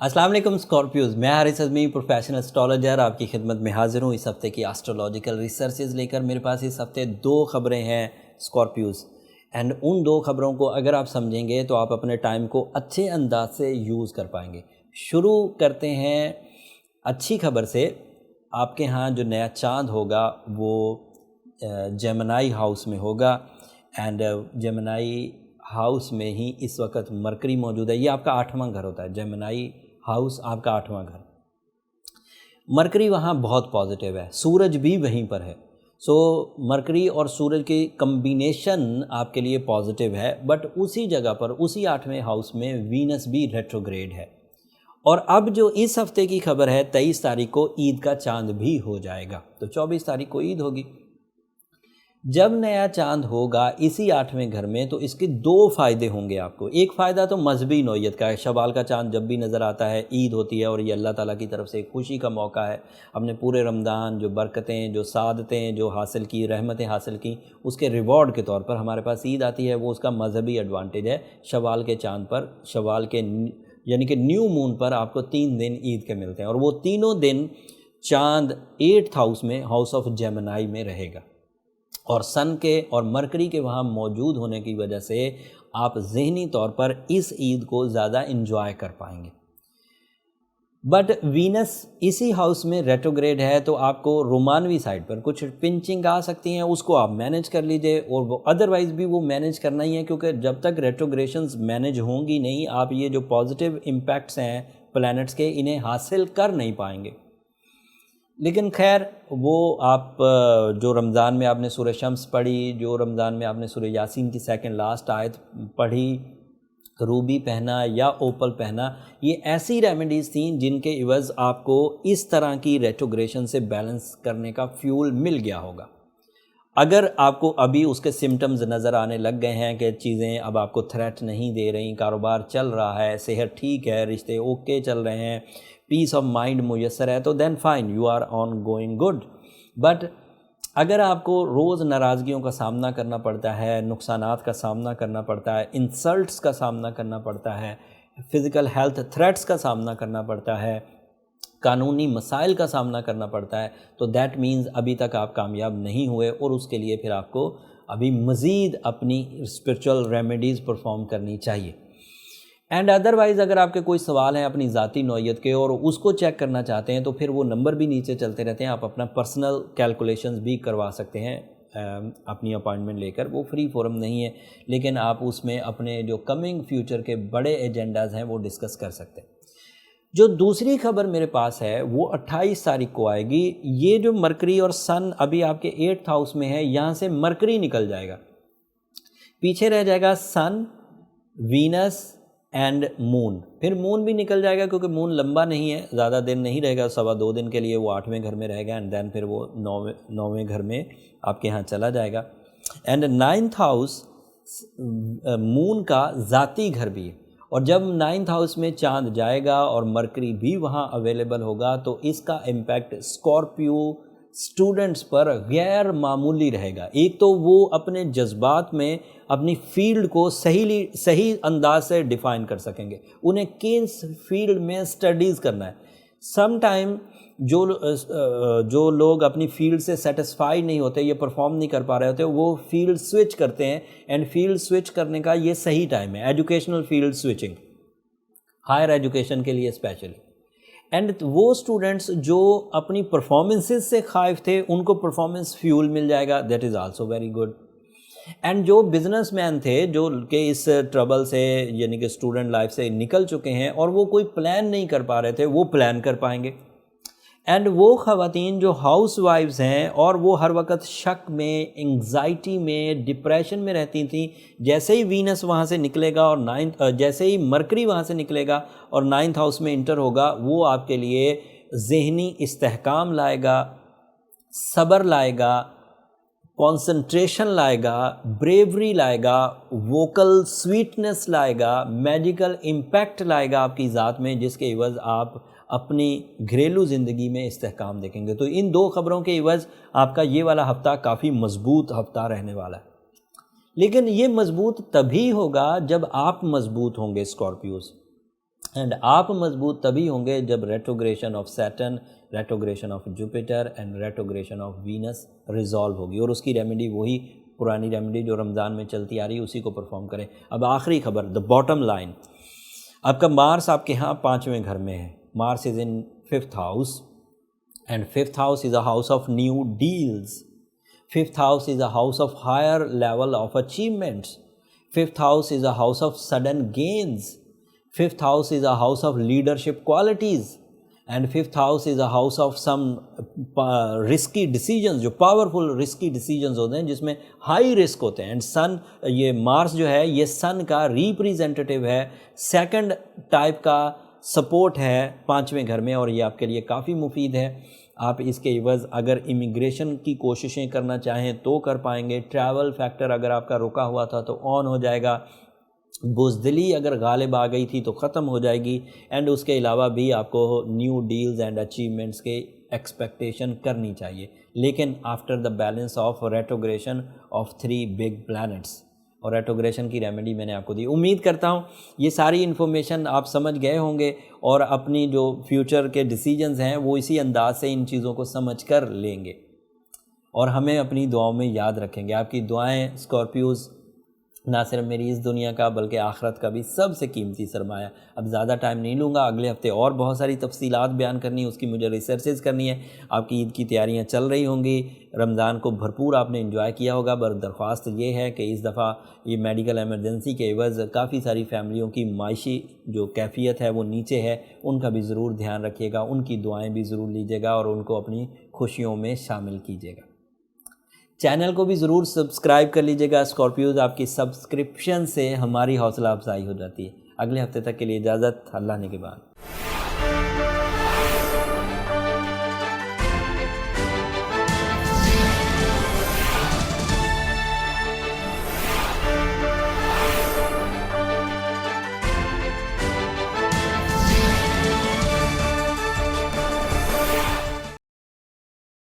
अस्सलाम वालेकुम स्कॉर्पियोज, मैं हारिस अज़मी प्रोफेशनल एस्ट्रोलॉजर आपकी खिदमत में हाजिर हूँ इस हफ्ते की एस्ट्रोलॉजिकल रिसर्चेज लेकर। मेरे पास इस हफ्ते दो ख़बरें हैं स्कॉर्पियोज, एंड उन दो ख़बरों को अगर आप समझेंगे तो आप अपने टाइम को अच्छे अंदाज से यूज़ कर पाएंगे। शुरू करते हैं अच्छी खबर से। आपके यहाँ जो नया चाँद होगा वो जेमिनी हाउस में होगा, एंड जेमिनी हाउस में ही इस वक्त मरकरी मौजूद है। ये आपका 8वां घर होता है, जेमिनी हाउस आपका 8वां घर। मरकरी वहाँ बहुत पॉजिटिव है, सूरज भी वहीं पर है। सो मरकरी और सूरज की कम्बिनेशन आपके लिए पॉजिटिव है, बट उसी जगह पर उसी 8वें हाउस में वीनस भी रेट्रोग्रेड है। और अब जो इस हफ्ते की खबर है, 23 तारीख को ईद का चांद भी हो जाएगा, तो 24 तारीख को ईद होगी। जब नया चांद होगा इसी 8वें घर में तो इसके दो फ़ायदे होंगे आपको। एक फ़ायदा तो मजहबी नौयत का है, शवाल का चांद जब भी नज़र आता है ईद होती है और ये अल्लाह ताला की तरफ से एक खुशी का मौका है। अपने पूरे रमज़ान जो बरकतें, जो सादतें जो हासिल की, रहमतें हासिल की, उसके रिवॉर्ड के तौर पर हमारे पास ईद आती है, वो उसका मजहबी एडवांटेज है। शवाल के चांद पर, शवाल के यानी कि न्यू मून पर आपको 3 दिन ईद के मिलते हैं, और वो तीनों दिन चांद 8th हाउस में, हाउस ऑफ जेमिनी में रहेगा। और सन के और मरकरी के वहाँ मौजूद होने की वजह से आप ज़हनी तौर पर इस ईद को ज़्यादा इंजॉय कर पाएंगे। बट वीनस इसी हाउस में रेट्रोग्रेड है, तो आपको रोमानवी साइड पर कुछ पिंचिंग आ सकती हैं, उसको आप मैनेज कर लीजिए। और वो अदरवाइज़ भी वो मैनेज करना ही है, क्योंकि जब तक रेट्रोग्रेशंस मैनेज होंगी नहीं, आप ये जो पॉजिटिव इम्पैक्ट्स हैं प्लैनेट्स के, इन्हें हासिल कर नहीं पाएंगे। लेकिन खैर, वो आप जो रमज़ान में आपने सूरह शम्स पढ़ी, जो रमज़ान में आपने सूरह यासीन की सेकंड लास्ट आयत पढ़ी, रूबी पहना या ओपल पहना, ये ऐसी रेमेडीज़ थीं जिनके इवज़ आपको इस तरह की रेट्रोग्रेशन से बैलेंस करने का फ्यूल मिल गया होगा। अगर आपको अभी उसके सिम्टम्स नज़र आने लग गए हैं कि चीज़ें अब आपको थ्रेट नहीं दे रही, कारोबार चल रहा है, सेहत ठीक है, रिश्ते ओके चल रहे हैं, पीस ऑफ माइंड मुयसर है, तो then fine, you are on going good. But अगर आपको रोज़ नाराज़गियों का सामना करना पड़ता है, नुकसानात का सामना करना पड़ता है, इंसल्ट्स का सामना करना पड़ता है, फ़िज़िकल हेल्थ थ्रेट्स का सामना करना पड़ता है, कानूनी मसाइल का सामना करना पड़ता है, तो दैट मीन्स अभी तक आप कामयाब नहीं हुए, और उसके लिए फिर आपको अभी मज़ीद अपनी स्पिरिचुअल रेमेडीज़ परफॉर्म करनी चाहिए। एंड अदरवाइज़ अगर आपके कोई सवाल हैं अपनी ज़ाती नौयत के और उसको चेक करना चाहते हैं, तो फिर वो नंबर भी नीचे चलते रहते हैं, आप अपना पर्सनल कैलकुलेशंस भी करवा सकते हैं अपनी अपॉइंटमेंट लेकर। वो फ्री फोरम नहीं है, लेकिन आप उसमें अपने जो कमिंग फ्यूचर के बड़े एजेंडाज़ हैं वो डिस्कस कर सकते हैं। जो दूसरी खबर मेरे पास है वो 28 तारीख को आएगी। ये जो मरकरी और सन अभी आपके 8th हाउस में है, यहाँ से मरकरी निकल जाएगा, पीछे रह जाएगा सन, वीनस एंड मून। फिर मून भी निकल जाएगा, क्योंकि मून लंबा नहीं है, ज़्यादा दिन नहीं रहेगा, 2.25 दिन के लिए वो 8वें घर में रहेगा, एंड देन फिर वो 9वें घर में आपके यहाँ चला जाएगा। एंड 9th हाउस मून का ज़ाती घर भी है, और जब 9th हाउस में चांद जाएगा और मरकरी भी वहाँ अवेलेबल होगा, तो इसका इम्पैक्ट स्कॉर्पियो स्टूडेंट्स पर गैर मामूली रहेगा। एक तो वो अपने जज्बात में अपनी फील्ड को सही अंदाज से डिफ़ाइन कर सकेंगे, उन्हें किस फील्ड में स्टडीज़ करना है। सम टाइम जो लोग अपनी फील्ड से सेटिस्फाई नहीं होते, ये परफॉर्म नहीं कर पा रहे होते, वो फील्ड स्विच करते हैं, एंड फील्ड स्विच करने का ये सही टाइम है, educational field switching, higher education के लिए स्पेशली। एंड वो स्टूडेंट्स जो अपनी परफॉर्मेंसेस से खाइफ थे, उनको परफॉर्मेंस फ्यूल मिल जाएगा, that is also very good. And जो बिजनेसमैन थे जो के इस ट्रबल से, यानी कि स्टूडेंट लाइफ से निकल चुके हैं और वो कोई प्लान नहीं कर पा रहे थे, वो प्लान कर पाएंगे। एंड वो ख़वातीन जो हाउस वाइफ्स हैं और वो हर वक्त शक में, एंग्जाइटी में, डिप्रेशन में रहती थी, जैसे ही वीनस वहाँ से निकलेगा और जैसे ही मरकरी वहाँ से निकलेगा और 9th हाउस में इंटर होगा, वो आपके लिए ज़हनी इस्तेहकाम लाएगा, सब्र लाएगा, कॉन्संट्रेशन लाएगा, ब्रेवरी लाएगा, वोकल स्वीटनेस लाएगा, मैजिकल इम्पैक्ट लाएगा आपकी ज़ात में, जिसके इवज़ आप अपनी घरेलू ज़िंदगी में इस्तेहकाम देखेंगे। तो इन दो ख़बरों के इवज़ आपका ये वाला हफ़्ता काफ़ी मज़बूत हफ़्ता रहने वाला है। लेकिन ये मज़बूत तभी होगा जब आप मज़बूत होंगे स्कॉर्पियोज़। اینڈ آپ مضبوط تبھی ہوں گے جب retrogression of Saturn, retrogression of Jupiter and retrogression of Venus resolve ہوگی، اور اس کی ریمیڈی وہی پرانی ریمیڈی جو رمضان میں چلتی آ رہی ہے اسی کو پرفارم کریں۔ اب آخری خبر، دا باٹم لائن، آپ کا مارس آپ کے ہاں 5ویں گھر میں ہے، Mars is in 5th house, and 5th house is a house of new deals, 5th house is a house of higher level of achievements, 5th house is a house of sudden gains, 5th house is a house of leadership qualities, and 5th house is a house of some risky decisions، جو powerful risky decisions ہوتے ہیں جس میں high risk ہوتے ہیں، and sun، یہ مارس جو ہے یہ سن کا ریپریزنٹیو ہے، سیکنڈ ٹائپ کا سپورٹ ہے 5ویں گھر میں، اور یہ آپ کے لیے کافی مفید ہے۔ آپ اس کے عوض اگر امیگریشن کی کوششیں کرنا چاہیں تو کر پائیں گے، ٹریول فیکٹر اگر آپ کا رکا ہوا تھا تو آن ہو جائے گا، بزدلی اگر غالب آ گئی تھی تو ختم ہو جائے گی، اینڈ اس کے علاوہ بھی آپ کو نیو ڈیلز اینڈ اچیومنٹس کے ایکسپیکٹیشن کرنی چاہیے، لیکن after the balance of retrogression of 3 big planets, اور ریٹروگریشن کی ریمیڈی میں نے آپ کو دی۔ امید کرتا ہوں یہ ساری انفارمیشن آپ سمجھ گئے ہوں گے، اور اپنی جو فیوچر کے ڈیسیجنز ہیں وہ اسی انداز سے ان چیزوں کو سمجھ کر لیں گے، اور ہمیں اپنی دعاؤں میں یاد رکھیں گے۔ آپ کی دعائیں اسکارپیوز نہ صرف میری اس دنیا کا بلکہ آخرت کا بھی سب سے قیمتی سرمایہ۔ اب زیادہ ٹائم نہیں لوں گا، اگلے ہفتے اور بہت ساری تفصیلات بیان کرنی ہے، اس کی مجھے ریسرچز کرنی ہے۔ آپ کی عید کی تیاریاں چل رہی ہوں گی، رمضان کو بھرپور آپ نے انجوائے کیا ہوگا، درخواست یہ ہے کہ اس دفعہ یہ میڈیکل ایمرجنسی کے عوض کافی ساری فیملیوں کی معاشی جو کیفیت ہے وہ نیچے ہے، ان کا بھی ضرور دھیان رکھیے گا، ان کی دعائیں بھی ضرور لیجیے گا، اور ان کو اپنی خوشیوں میں شامل کیجیے گا۔ چینل کو بھی ضرور سبسکرائب کر لیجیے گا اسکارپیوز، آپ کی سبسکرپشن سے ہماری حوصلہ افزائی ہو جاتی ہے۔ اگلے ہفتے تک کے لیے اجازت، اللہ نگہبان۔